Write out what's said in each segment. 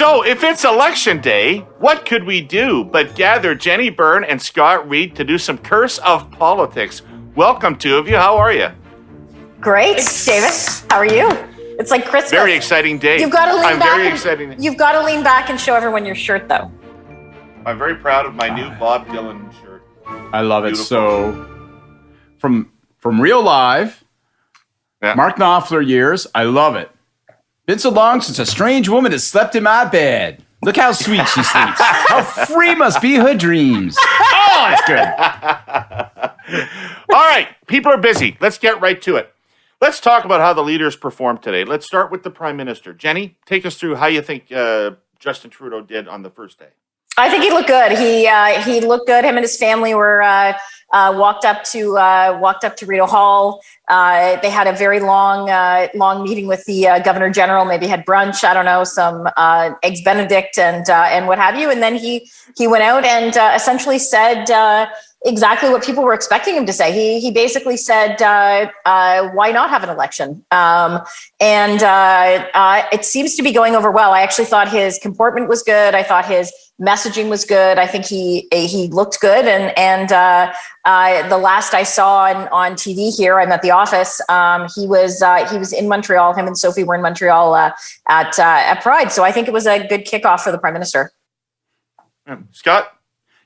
So, if it's election day, what could we do but gather Jenni Byrne and Scott Reid to do some curse of politics? Welcome, two of you. How are you? Great, David. How are you? It's like Christmas. Very exciting day. You've got to lean back. Very exciting. You've got to lean back and show everyone your shirt, though. I'm very proud of my new Bob Dylan shirt. I love it. So, from real live, Mark Knopfler years, I love it. Been so long since a strange woman has slept in my bed. Look how sweet she sleeps. How free must be her dreams. Oh, it's good. All right, people are busy. Let's get right to it. Let's talk about how the leaders performed today. Let's start with the Prime Minister. Jenni, take us through how you think Justin Trudeau did on the first day. I think he looked good. He looked good. Him and his family were walked up to Rideau Hall. They had a very long meeting with the Governor General. Maybe had brunch. I don't know, some eggs Benedict and what have you. And then he went out and essentially said exactly what people were expecting him to say. He basically said, why not have an election? And it seems to be going over well. I actually thought his comportment was good. I thought his messaging was good. I think he looked good. And the last I saw on TV here, I'm at the office. He was in Montreal. Him and Sophie were in Montreal at Pride. So I think it was a good kickoff for the Prime Minister. Scott?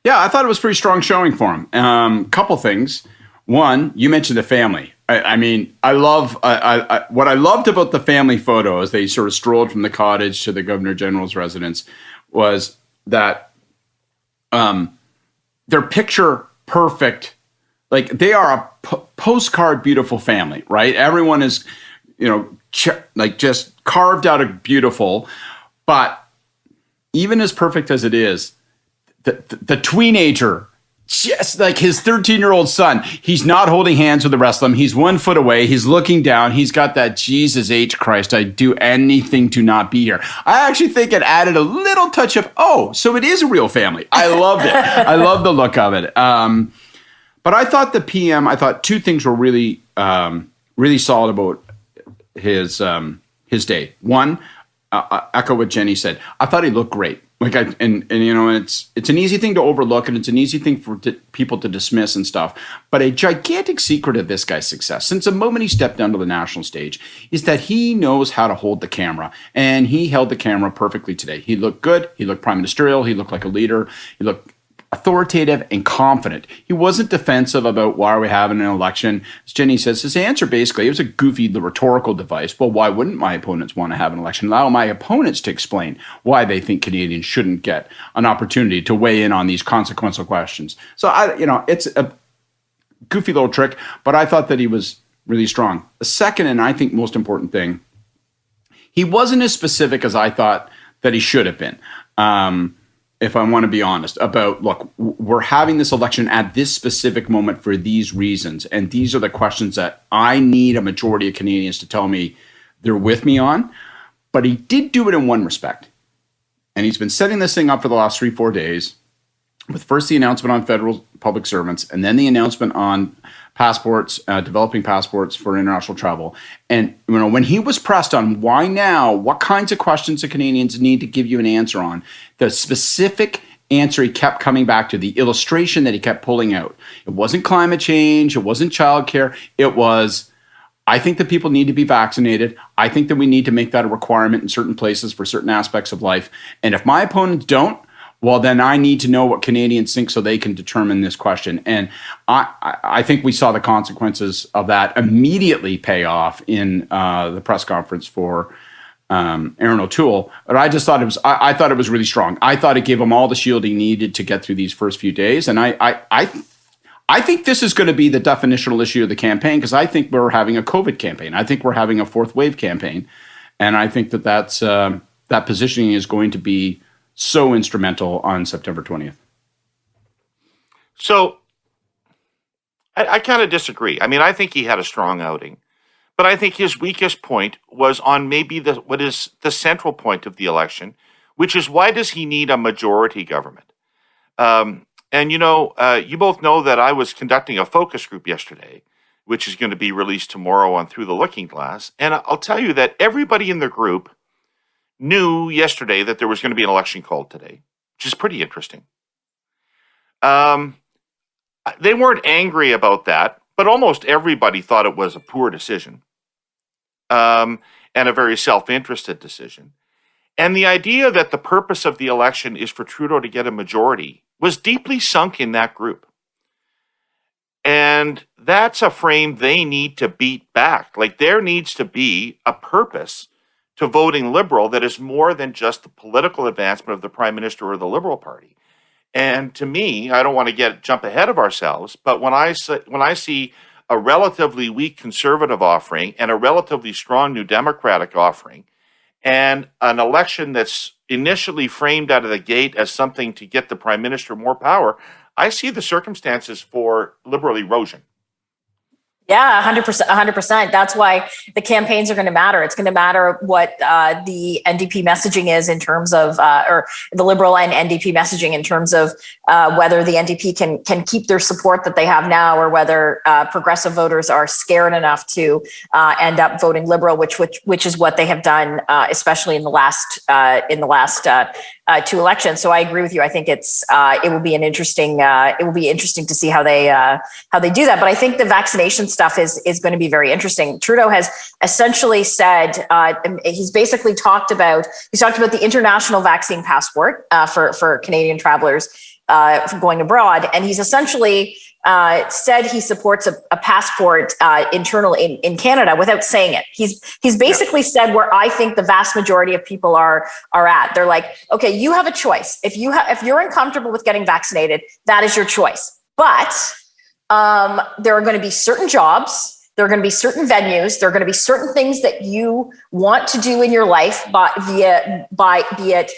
Yeah, I thought it was pretty strong showing for him. Couple things. One, you mentioned the family. I mean, I love what I loved about the family photo as they sort of strolled from the cottage to the Governor General's residence was that they're picture perfect. Like they are a postcard beautiful family, right? Everyone is, like just carved out of beautiful. But even as perfect as it is, the teenager, just like his 13-year-old son, he's not holding hands with the rest of them. He's 1 foot away. He's looking down. He's got that Jesus H. Christ, I'd do anything to not be here. I actually think it added a little touch of, so it is a real family. I loved it. I love the look of it. But I thought the PM, two things were really, really solid about his day. One, echo what Jenni said. I thought he looked great. And it's an easy thing to overlook, and it's an easy thing for people to dismiss and stuff. But a gigantic secret of this guy's success, since the moment he stepped onto the national stage, is that he knows how to hold the camera, and he held the camera perfectly today. He looked good. He looked prime ministerial. He looked like a leader. He looked authoritative and confident. He wasn't defensive about why are we having an election. As Jenni says, his answer basically, it was a goofy rhetorical device. Well, why wouldn't my opponents want to have an election? Allow my opponents to explain why they think Canadians shouldn't get an opportunity to weigh in on these consequential questions. So, it's a goofy little trick, but I thought that he was really strong. The second, and I think most important thing, he wasn't as specific as I thought that he should have been. If I want to be honest, about, look, we're having this election at this specific moment for these reasons. And these are the questions that I need a majority of Canadians to tell me they're with me on. But he did do it in one respect. And he's been setting this thing up for the last 3-4 days with first the announcement on federal public servants and then the announcement on passports, developing passports for international travel. And when he was pressed on why now, what kinds of questions the Canadians need to give you an answer on, the specific answer he kept coming back to, the illustration that he kept pulling out. It wasn't climate change. It wasn't childcare. It was, I think that people need to be vaccinated. I think that we need to make that a requirement in certain places for certain aspects of life. And if my opponents don't, well, then I need to know what Canadians think so they can determine this question. And I think we saw the consequences of that immediately pay off in the press conference for Aaron O'Toole. But I just thought I thought it was really strong. I thought it gave him all the shield he needed to get through these first few days. And I think this is going to be the definitional issue of the campaign, because I think we're having a COVID campaign. I think we're having a fourth wave campaign. And I think that positioning is going to be so instrumental on September 20th. So I kind of disagree. I mean, I think he had a strong outing, but I think his weakest point was on maybe what is the central point of the election, which is, why does he need a majority government? And you both know that I was conducting a focus group yesterday, which is going to be released tomorrow on Through the Looking Glass. And I'll tell you that everybody in the group knew yesterday that there was going to be an election called today, which is pretty interesting. They weren't angry about that, but almost everybody thought it was a poor decision, and a very self-interested decision. And the idea that the purpose of the election is for Trudeau to get a majority was deeply sunk in that group. And that's a frame they need to beat back. Like, there needs to be a purpose to voting Liberal that is more than just the political advancement of the Prime Minister or the Liberal Party. And to me, I don't want to jump ahead of ourselves, but when I see a relatively weak Conservative offering and a relatively strong New Democratic offering, and an election that's initially framed out of the gate as something to get the Prime Minister more power, I see the circumstances for Liberal erosion. Yeah, 100%. That's why the campaigns are going to matter. It's going to matter what the NDP messaging is in terms of, or the Liberal and NDP messaging in terms of whether the NDP can keep their support that they have now, or whether progressive voters are scared enough to end up voting Liberal, which is what they have done, especially in the last two elections. So I agree with you. I think it will be interesting to see how they do that. But I think the vaccination stuff is going to be very interesting. Trudeau has essentially said, he's basically talked about the international vaccine passport for Canadian travelers from going abroad, and he's essentially said he supports a passport internal in Canada without saying it. He's basically said where I think the vast majority of people are at. They're like, okay, you have a choice. If you're uncomfortable with getting vaccinated, that is your choice. But there are going to be certain jobs, there are going to be certain venues, there are going to be certain things that you want to do in your life, be it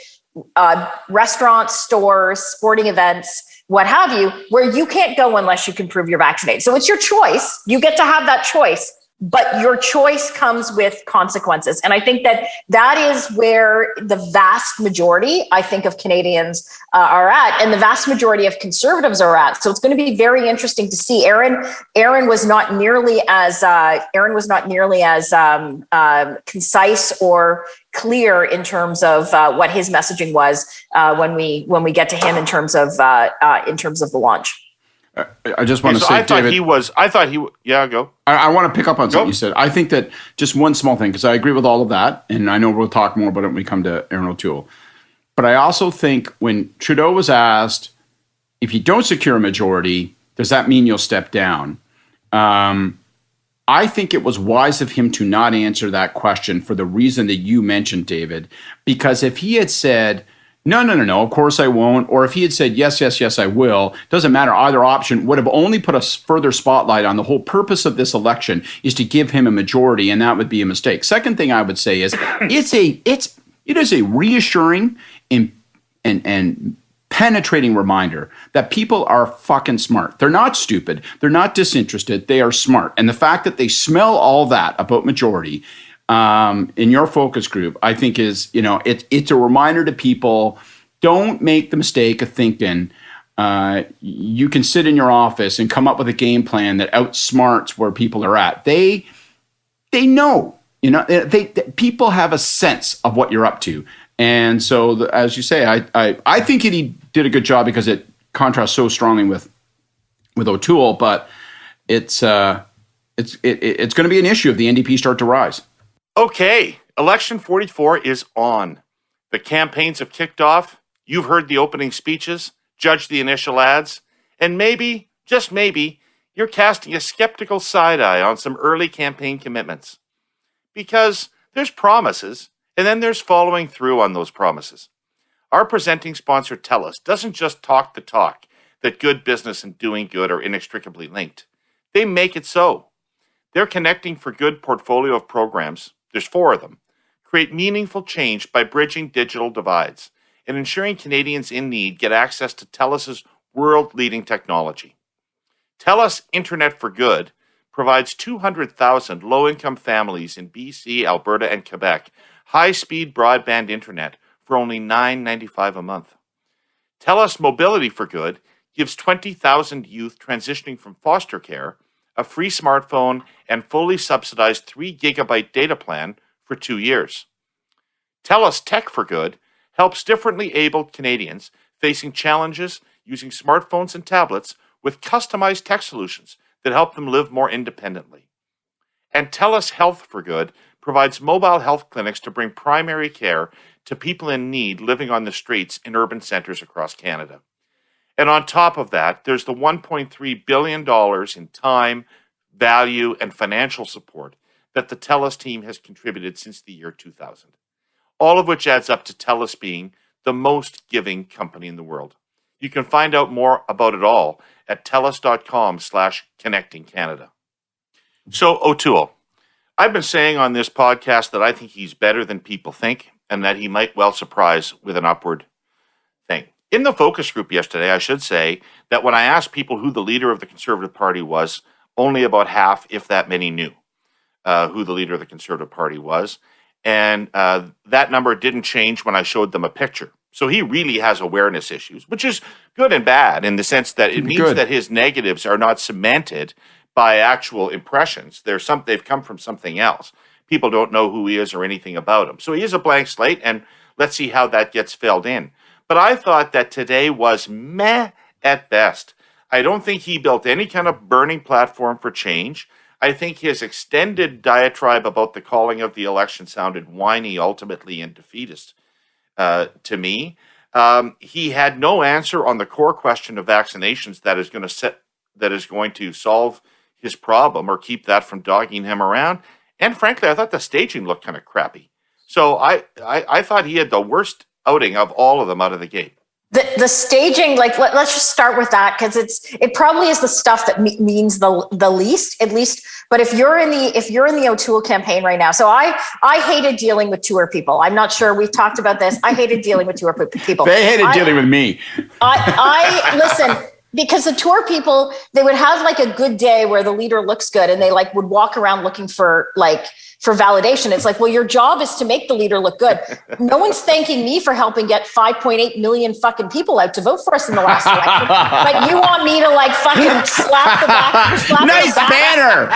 restaurants, stores, sporting events, what have you, where you can't go unless you can prove you're vaccinated. So it's your choice. You get to have that choice, but your choice comes with consequences. And I think that is where the vast majority, I think, of Canadians are at, and the vast majority of Conservatives are at. So it's going to be very interesting to see. Aaron was not nearly as concise or clear in terms of what his messaging was when we get to him in terms of the launch. I just want to say, David, go. I want to pick up on something you said. I think that just one small thing, because I agree with all of that, and I know we'll talk more about it when we come to Aaron O'Toole. But I also think when Trudeau was asked, if you don't secure a majority, does that mean you'll step down? I think it was wise of him to not answer that question for the reason that you mentioned, David, because if he had said, no, of course I won't, or if he had said, yes, I will, doesn't matter, either option would have only put a further spotlight on the whole purpose of this election is to give him a majority, and that would be a mistake. Second thing I would say is it is a reassuring and penetrating reminder that people are fucking smart. They're not stupid. They're not disinterested. They are smart. And the fact that they smell all that about majority in your focus group, I think is, it's a reminder to people, don't make the mistake of thinking you can sit in your office and come up with a game plan that outsmarts where people are at. They know, people have a sense of what you're up to. And so, as you say, I think he did a good job because it contrasts so strongly with O'Toole. But it's going to be an issue if the NDP start to rise. Okay, election 44 is on. The campaigns have kicked off. You've heard the opening speeches, judged the initial ads, and maybe, just maybe, you're casting a skeptical side eye on some early campaign commitments. Because there's promises, and then there's following through on those promises. Our presenting sponsor, TELUS, doesn't just talk the talk that good business and doing good are inextricably linked. They make it so. Their Connecting for Good portfolio of programs, there's 4 of them, create meaningful change by bridging digital divides and ensuring Canadians in need get access to TELUS's world-leading technology. TELUS Internet for Good provides 200,000 low-income families in BC, Alberta, and Quebec high-speed broadband internet for only $9.95 a month. TELUS Mobility for Good gives 20,000 youth transitioning from foster care a free smartphone and fully subsidized 3 gigabyte data plan for 2 years. TELUS Tech for Good helps differently abled Canadians facing challenges using smartphones and tablets with customized tech solutions that help them live more independently. And TELUS Health for Good provides mobile health clinics to bring primary care to people in need living on the streets in urban centres across Canada. And on top of that, there's the $1.3 billion in time, value, and financial support that the TELUS team has contributed since the year 2000. All of which adds up to TELUS being the most giving company in the world. You can find out more about it all at telus.com/connectingcanada. So, O'Toole, I've been saying on this podcast that I think he's better than people think and that he might well surprise with an upward thing. In the focus group yesterday, I should say that when I asked people who the leader of the Conservative Party was, only about half, if that many, knew who the leader of the Conservative Party was. And that number didn't change when I showed them a picture. So he really has awareness issues, which is good and bad in the sense that it means that his negatives are not cemented by actual impressions. They've come from something else. People don't know who he is or anything about him. So he is a blank slate, and let's see how that gets filled in. But I thought that today was meh at best. I don't think he built any kind of burning platform for change. I think his extended diatribe about the calling of the election sounded whiny ultimately and defeatist to me. He had no answer on the core question of vaccinations that is going to solve his problem or keep that from dogging him around. And frankly, I thought the staging looked kind of crappy. So I thought he had the worst outing of all of them out of the gate. The staging, like let's just start with that because it probably is the stuff that means the least, at least. But if you're in the O'Toole campaign right now, so I hated dealing with tour people. I'm not sure we've talked about this. I hated dealing with tour people. They hated dealing with me. I listen. Because the tour people, they would have like a good day where the leader looks good and they like would walk around looking for validation. It's like, well, your job is to make the leader look good. No one's thanking me for helping get 5.8 million fucking people out to vote for us in the last election. But you want me to like fucking slap the back. Nice banner.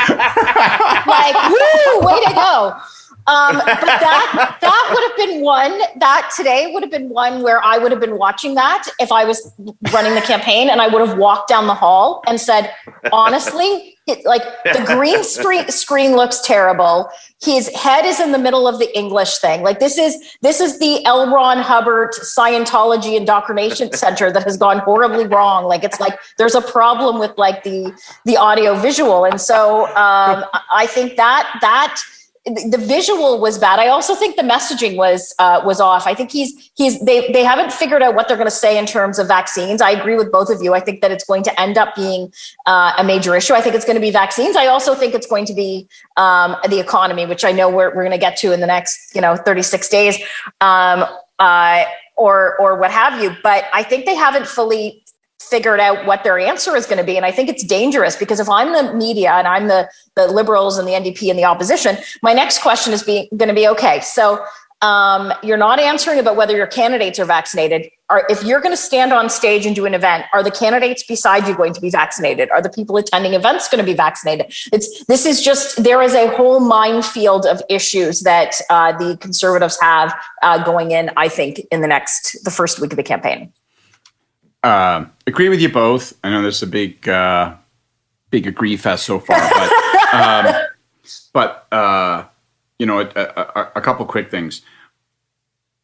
Like, woo, way to go. But that would have been one, that today would have been one where I would have been watching that if I was running the campaign and I would have walked down the hall and said, honestly, the green screen looks terrible. His head is in the middle of the English thing. Like this is the L. Ron Hubbard Scientology Indoctrination Center that has gone horribly wrong. Like it's like there's a problem with like the audio visual. And so I think that the visual was bad. I also think the messaging was off. I think they haven't figured out what they're going to say in terms of vaccines. I agree with both of you. I think that it's going to end up being a major issue. I think it's going to be vaccines. I also think it's going to be the economy, which I know we're going to get to in the next 36 days or what have you. But I think they haven't fully figured out what their answer is going to be. And I think it's dangerous because if I'm the media and I'm the Liberals and the NDP and the opposition, my next question is going to be, okay, so you're not answering about whether your candidates are vaccinated. Or if you're going to stand on stage and do an event, are the candidates beside you going to be vaccinated? Are the people attending events going to be vaccinated? There is a whole minefield of issues that the Conservatives have going in, I think, in the first week of the campaign. Agree with you both. I know there's a big agree fest so far, but a couple quick things.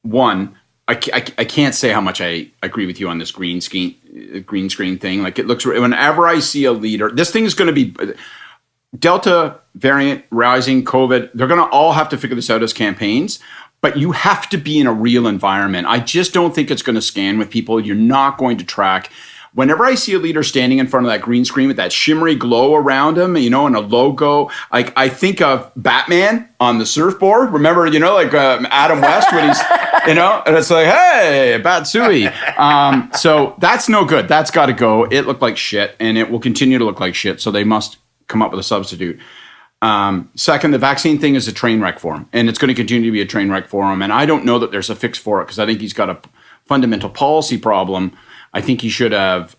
One, I can't say how much I agree with you on this green screen thing. Like it looks, whenever I see a leader, this thing is going to be Delta variant, rising, COVID. They're going to all have to figure this out as campaigns. But you have to be in a real environment. I just don't think it's going to scan with people. You're not going to track. Whenever I see a leader standing in front of that green screen with that shimmery glow around him, and a logo, like I think of Batman on the surfboard. Remember, Adam West when he's, and it's like, hey, Batsui. So that's no good. That's got to go. It looked like shit, and it will continue to look like shit. So they must come up with a substitute. Second, the vaccine thing is a train wreck for him, and it's going to continue to be a train wreck for him. And I don't know that there's a fix for it because I think he's got a fundamental policy problem. I think he should have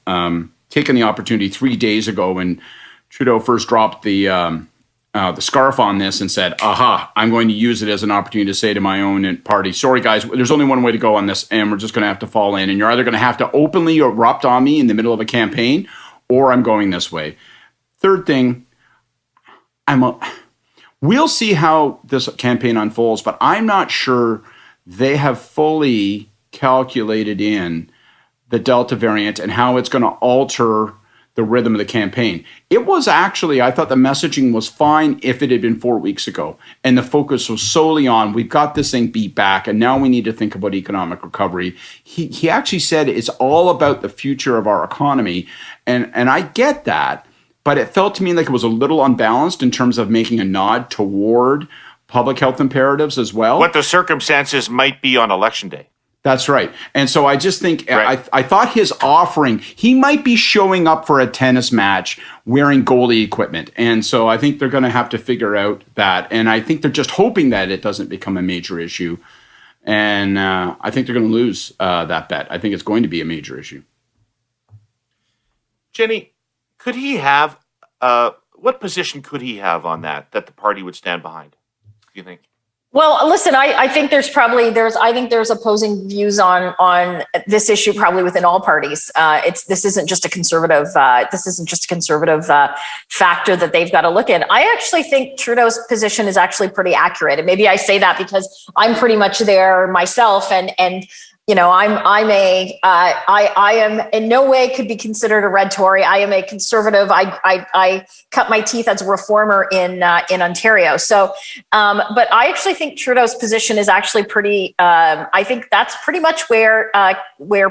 taken the opportunity 3 days ago when Trudeau first dropped the the scarf on this and said, aha, I'm going to use it as an opportunity to say to my own party, sorry, guys, there's only one way to go on this, and we're just going to have to fall in. And you're either going to have to openly erupt on me in the middle of a campaign, or I'm going this way. Third thing, we'll see how this campaign unfolds, but I'm not sure they have fully calculated in the Delta variant and how it's going to alter the rhythm of the campaign. It was actually, I thought the messaging was fine if it had been 4 weeks ago. And the focus was solely on, we've got this thing beat back and now we need to think about economic recovery. He actually said it's all about the future of our economy. And I get that, but it felt to me like it was a little unbalanced in terms of making a nod toward public health imperatives as well. What the circumstances might be on election day. That's right. And so I just think, right. I thought his offering, he might be showing up for a tennis match wearing goalie equipment. And so I think they're going to have to figure out that. And I think they're just hoping that it doesn't become a major issue. And I think they're going to lose that bet. I think it's going to be a major issue. Jenni, could he have, what position could he have on that the party would stand behind, do you think? Well, listen, I think there's opposing views on this issue probably within all parties. This isn't just a conservative factor that they've got to look at. I actually think Trudeau's position is actually pretty accurate, and maybe I say that because I'm pretty much there myself, and you know, I am in no way could be considered a red Tory. I am a conservative. I cut my teeth as a reformer in Ontario. So, but I actually think Trudeau's position is actually pretty. I think that's pretty much where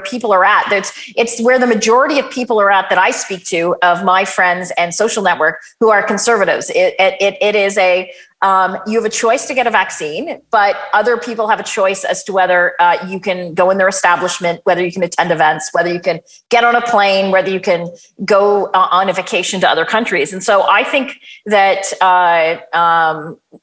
people are at. It's where the majority of people are at that I speak to, of my friends and social network who are conservatives. It is a you have a choice to get a vaccine, but other people have a choice as to whether you can go in their establishment, whether you can attend events, whether you can get on a plane, whether you can go on a vacation to other countries. And so I think that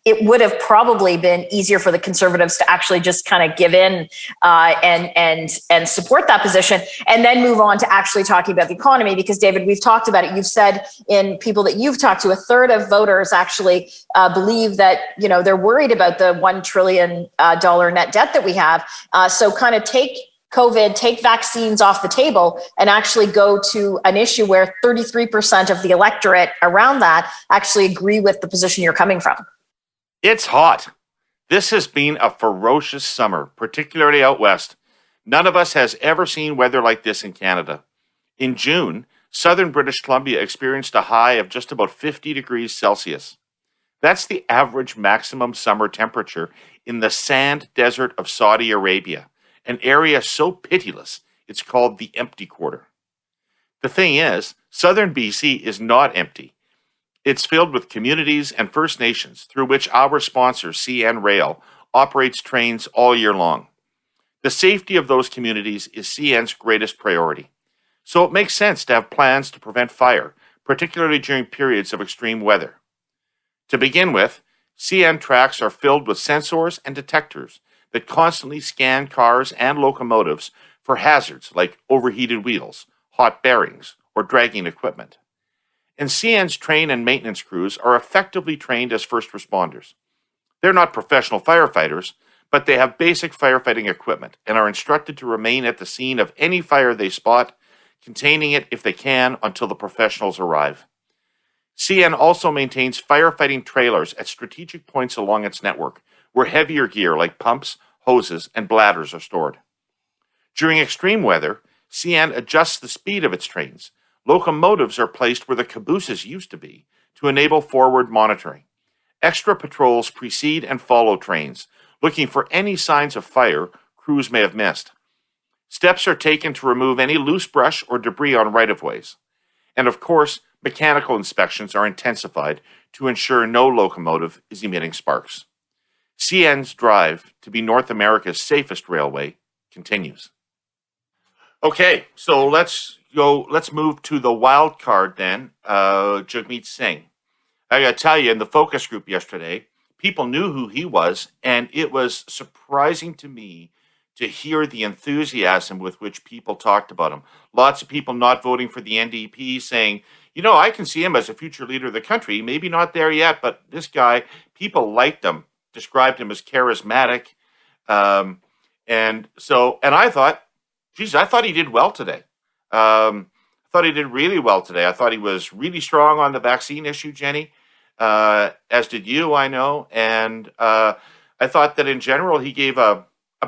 it would have probably been easier for the Conservatives to actually just kind of give in and support that position, and then move on to actually talking about the economy. Because David, we've talked about it. You've said in people that you've talked to, a third of voters actually believe that, you know, they're worried about the $1 trillion net debt that we have. So kind of take COVID, take vaccines off the table, and actually go to an issue where 33% of the electorate around that actually agree with the position you're coming from. It's hot. This has been a ferocious summer, particularly out west. None of us has ever seen weather like this in Canada. In June, southern British Columbia experienced a high of just about 50 degrees Celsius. That's the average maximum summer temperature in the sand desert of Saudi Arabia, an area so pitiless it's called the empty quarter. The thing is, southern BC is not empty. It's filled with communities and First Nations through which our sponsor, CN Rail, operates trains all year long. The safety of those communities is CN's greatest priority. So it makes sense to have plans to prevent fire, particularly during periods of extreme weather. To begin with, CN tracks are filled with sensors and detectors that constantly scan cars and locomotives for hazards like overheated wheels, hot bearings, or dragging equipment. And CN's train and maintenance crews are effectively trained as first responders. They're not professional firefighters, but they have basic firefighting equipment and are instructed to remain at the scene of any fire they spot, containing it if they can until the professionals arrive. CN also maintains firefighting trailers at strategic points along its network, where heavier gear like pumps, hoses, and bladders are stored. During extreme weather, CN adjusts the speed of its trains. Locomotives are placed where the cabooses used to be to enable forward monitoring. Extra patrols precede and follow trains, looking for any signs of fire crews may have missed. Steps are taken to remove any loose brush or debris on right-of-ways. And of course, mechanical inspections are intensified to ensure no locomotive is emitting sparks. CN's drive to be North America's safest railway continues. Okay, so let's move to the wild card then, Jagmeet Singh. I gotta tell you, in the focus group yesterday, people knew who he was, and it was surprising to me to hear the enthusiasm with which people talked about him. Lots of people not voting for the NDP saying, I can see him as a future leader of the country. Maybe not there yet, but this guy, people liked him, described him as charismatic. And I thought, geez, I thought he did well today. I thought he did really well today. I thought he was really strong on the vaccine issue, Jenny, as did you, I know. And I thought that in general, he gave a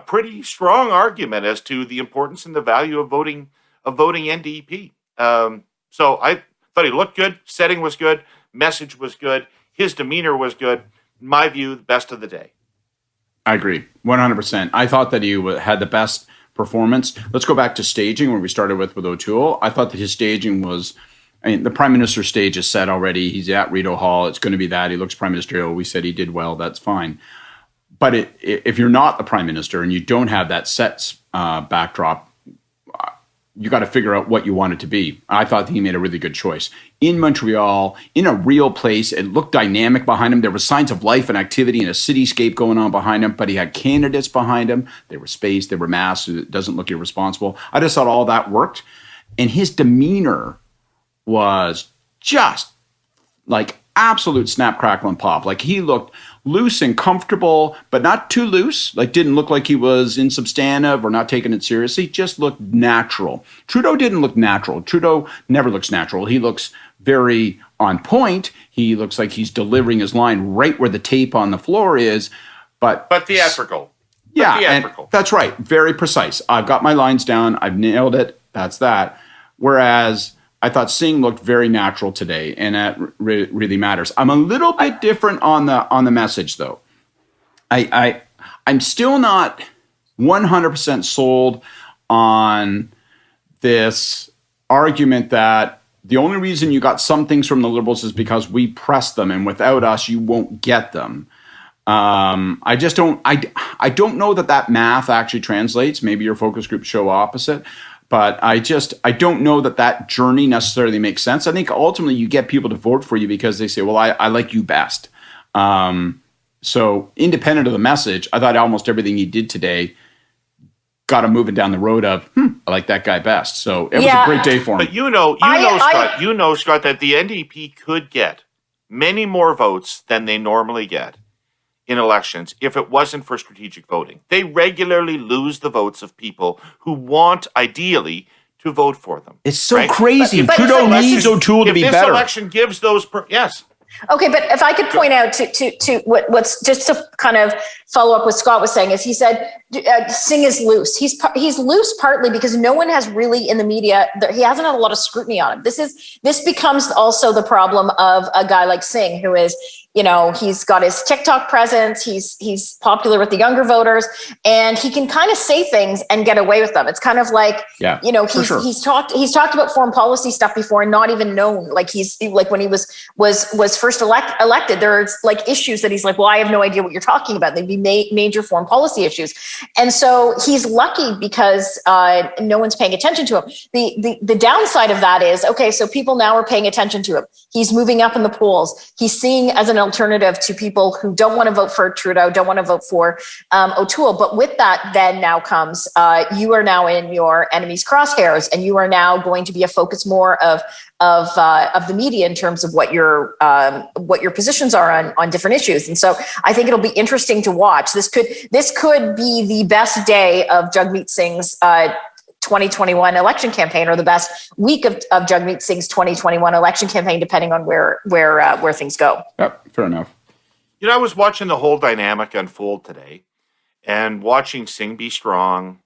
pretty strong argument as to the importance and the value of voting NDP. So I thought he looked good, setting was good, message was good, his demeanor was good. In my view, the best of the day. I agree, 100%. I thought that he had the best performance. Let's go back to staging where we started with O'Toole. I thought that his staging was, the Prime Minister's stage is set already. He's at Rideau Hall. It's going to be that. He looks prime ministerial. We said he did well. That's fine. But if you're not the Prime Minister and you don't have that set backdrop, you got to figure out what you want it to be. I thought he made a really good choice. In Montreal, in a real place, it looked dynamic behind him. There were signs of life and activity and a cityscape going on behind him, but he had candidates behind him. They were spaced, they were masked, so it doesn't look irresponsible. I just thought all that worked. And his demeanor was just like absolute snap, crackle, and pop. Like he looked loose and comfortable, but not too loose. Like didn't look like he was insubstantive or not taking it seriously. Just looked natural. Trudeau didn't look natural. Trudeau never looks natural. He looks very on point. He looks like he's delivering his line right where the tape on the floor is. But theatrical. Yeah, theatrical. And that's right. Very precise. I've got my lines down. I've nailed it. That's that. Whereas I thought Singh looked very natural today, and that really matters. I'm a little bit different on the message, though. I'm still not 100% sold on this argument that the only reason you got some things from the Liberals is because we pressed them, and without us, you won't get them. I just don't. I don't know that math actually translates. Maybe your focus groups show opposite. But I don't know that journey necessarily makes sense. I think ultimately you get people to vote for you because they say, well, I like you best. So independent of the message, I thought almost everything he did today got him moving down the road of, I like that guy best. So it was a great day for him. But Scott, that the NDP could get many more votes than they normally get in elections if it wasn't for strategic voting. They regularly lose the votes of people who want, ideally, to vote for them. It's so crazy. Trudeau needs O'Toole to be better. If this election gives those... Yes. Okay, but if I could point out to what's just to kind of follow up what Scott was saying is he said Singh is loose. He's loose partly because no one has really in the media. He hasn't had a lot of scrutiny on him. This becomes also the problem of a guy like Singh, who is, he's got his TikTok presence. He's popular with the younger voters, and he can kind of say things and get away with them. It's kind of like, he's talked about foreign policy stuff before and not even known. Like when he was first elected, there's like issues that he's like, well, I have no idea what you're talking about. They'd be major foreign policy issues. And so he's lucky because no one's paying attention to him. The downside of that is, okay, so people now are paying attention to him. He's moving up in the polls. He's seen as an alternative to people who don't want to vote for Trudeau, don't want to vote for O'Toole. But with that, then now comes, you are now in your enemy's crosshairs, and you are now going to be a focus more of the media in terms of what your positions are on different issues. And so I think it'll be interesting to watch. This could be the best day of Jagmeet Singh's 2021 election campaign, or the best week of Jagmeet Singh's 2021 election campaign, depending on where things go. Yep, fair enough. I was watching the whole dynamic unfold today, and watching Singh be strong,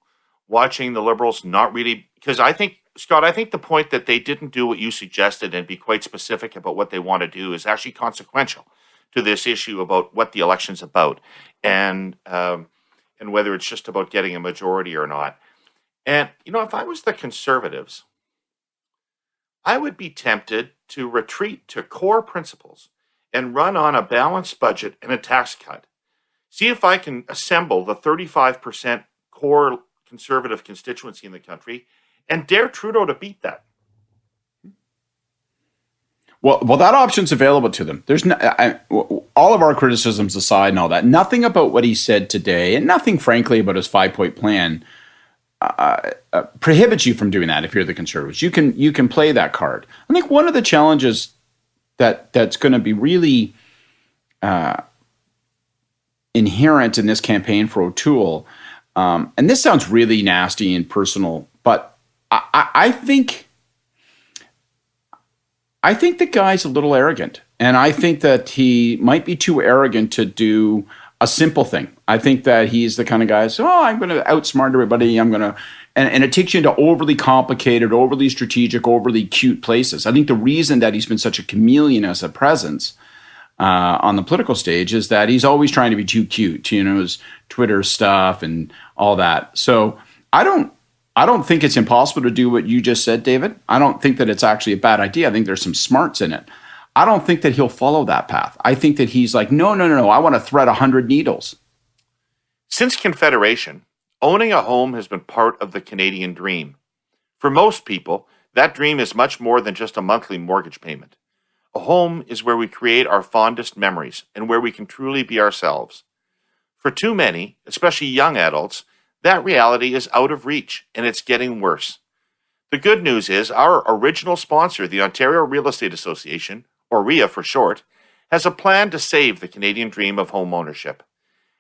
watching the Liberals not really, because I think, Scott, the point that they didn't do what you suggested and be quite specific about what they want to do is actually consequential to this issue about what the election's about, and whether it's just about getting a majority or not. And, if I was the Conservatives, I would be tempted to retreat to core principles and run on a balanced budget and a tax cut. See if I can assemble the 35% core Conservative constituency in the country and dare Trudeau to beat that. Well, that option's available to them. There's all of our criticisms aside and all that, nothing about what he said today, and nothing, frankly, about his 5-point plan prohibits you from doing that if you're the Conservatives. You can play that card. I think one of the challenges that's going to be really inherent in this campaign for O'Toole, and this sounds really nasty and personal, but I think the guy's a little arrogant, and I think that he might be too arrogant to do a simple thing. I think that he's the kind of guy, so I'm going to outsmart everybody. I'm going to, and it takes you into overly complicated, overly strategic, overly cute places. I think the reason that he's been such a chameleon as a presence on the political stage is that he's always trying to be too cute, his Twitter stuff and all that. So I don't think it's impossible to do what you just said, David. I don't think that it's actually a bad idea. I think there's some smarts in it. I don't think that he'll follow that path. I think that he's like, no, I want to thread 100 needles. Since Confederation, owning a home has been part of the Canadian dream. For most people, that dream is much more than just a monthly mortgage payment. A home is where we create our fondest memories and where we can truly be ourselves. For too many, especially young adults, that reality is out of reach, and it's getting worse. The good news is our original sponsor, the Ontario Real Estate Association, or REA for short, has a plan to save the Canadian dream of home ownership.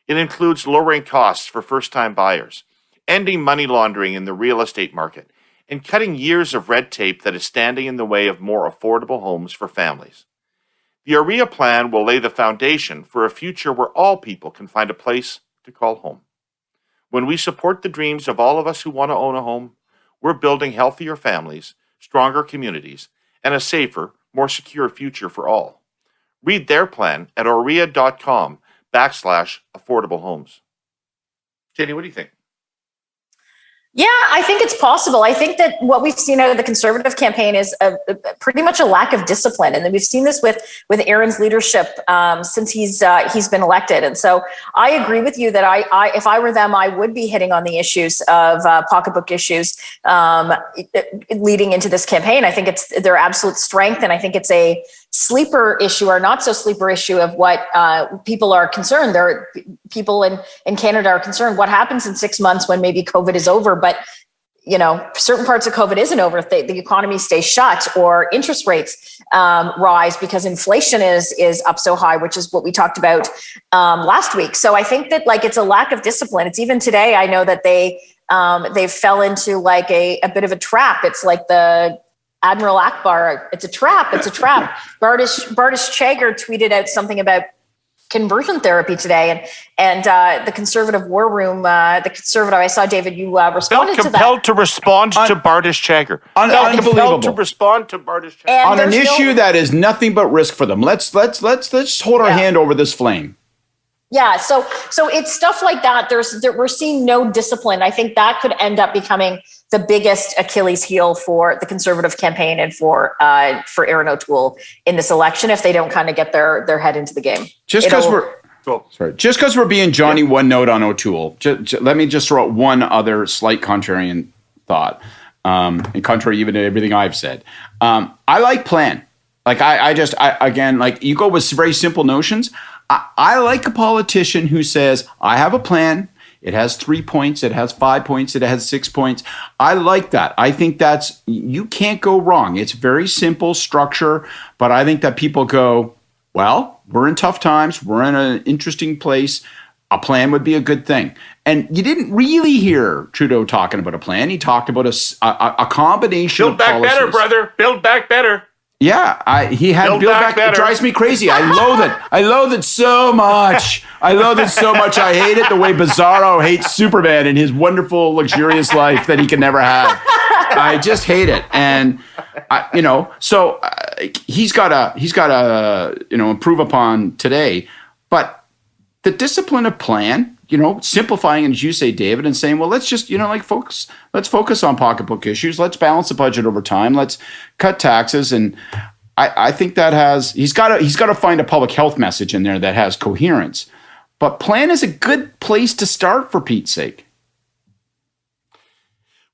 It includes lowering costs for first-time buyers, ending money laundering in the real estate market, and cutting years of red tape that is standing in the way of more affordable homes for families. The OREA plan will lay the foundation for a future where all people can find a place to call home. When we support the dreams of all of us who want to own a home, we're building healthier families, stronger communities, and a safer, more secure future for all. Read their plan at orea.com/affordable homes. Jenni, what do you think? Yeah, I think it's possible. I think that what we've seen out of the Conservative campaign is pretty much a lack of discipline, and we've seen this with Aaron's leadership since he's been elected. And so I agree with you that I if I were them, I would be hitting on the issues of pocketbook issues leading into this campaign. I think it's their absolute strength, and I think it's a sleeper issue or not so sleeper issue of what people are concerned. There are people in Canada are concerned. What happens in 6 months when maybe COVID is over? But, certain parts of COVID isn't over. If the economy stays shut or interest rates rise because inflation is up so high, which is what we talked about last week. So I think that it's a lack of discipline. It's even today, I know that they fell into a bit of a trap. It's like the Admiral Akbar. It's a trap. Bardish Chagger tweeted out something about conversion therapy today, and the Conservative War Room, the Conservative. I saw, David, you responded to that. Compelled to respond to Bardish Chagger. Unbelievable. To respond to Bardish Chagger on an issue that is nothing but risk for them. Let's hold our hand over this flame. Yeah, so it's stuff like that. We're seeing no discipline. I think that could end up becoming the biggest Achilles heel for the Conservative campaign and for Aaron O'Toole in this election if they don't kind of get their head into the game. Just because we're being Johnny one note on O'Toole, let me just throw out one other slight contrarian thought, and contrary even to everything I've said. I like plan. You go with very simple notions. I like a politician who says, I have a plan. It has 3 points. It has 5 points. It has 6 points. I like that. I think you can't go wrong. It's very simple structure, but I think that people go, well, we're in tough times. We're in an interesting place. A plan would be a good thing. And you didn't really hear Trudeau talking about a plan. He talked about a combination of policies. Build back better, brother. Build back better. Yeah, he had Build back. It drives me crazy. I loathe it. I loathe it so much. I hate it the way Bizarro hates Superman and his wonderful, luxurious life that he can never have. I just hate it, and so he's got to improve upon today. But the discipline of plan, simplifying, as you say, David, and saying, well, let's just, focus. Let's focus on pocketbook issues. Let's balance the budget over time. Let's cut taxes. And I think that he's got to find a public health message in there that has coherence. But plan is a good place to start, for Pete's sake.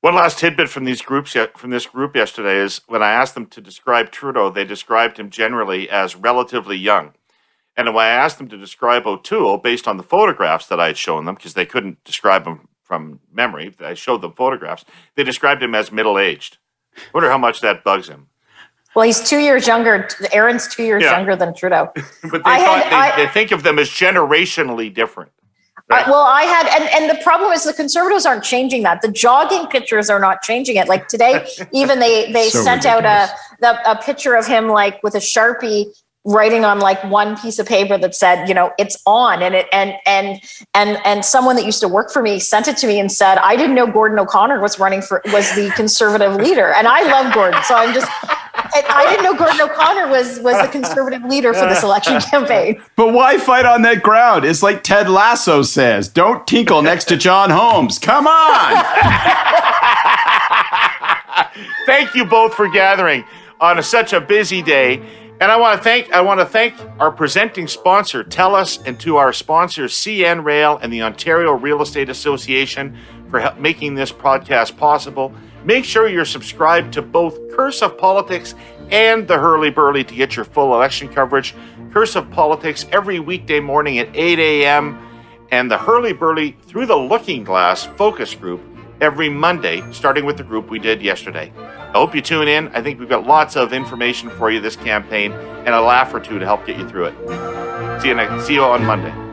One last tidbit from this group yesterday is when I asked them to describe Trudeau, they described him generally as relatively young. And when I asked them to describe O'Toole based on the photographs that I had shown them, because they couldn't describe him from memory. I showed them photographs. They described him as middle-aged. Wonder how much that bugs him. Well, he's 2 years younger. Aaron's 2 years younger than Trudeau. But they think of them as generationally different. Right? And the problem is the Conservatives aren't changing that. The jogging pictures are not changing it. Like today, even they So sent ridiculous. out a picture of him like with a Sharpie writing on like one piece of paper that said, it's on. And someone that used to work for me sent it to me and said, I didn't know Gordon O'Connor was the Conservative leader. And I love Gordon. So I didn't know Gordon O'Connor was the Conservative leader for this election campaign. But why fight on that ground? It's like Ted Lasso says, don't tinkle next to John Holmes. Come on. Thank you both for gathering on such a busy day. And I want to thank our presenting sponsor, TELUS, and to our sponsors, CN Rail and the Ontario Real Estate Association for making this podcast possible. Make sure you're subscribed to both Curse of Politics and the Herle Burly to get your full election coverage. Curse of Politics every weekday morning at 8 a.m. and the Herle Burly Through the Looking Glass focus group every Monday, starting with the group we did yesterday. I hope you tune in. I think we've got lots of information for you this campaign and a laugh or two to help get you through it. See you on Monday.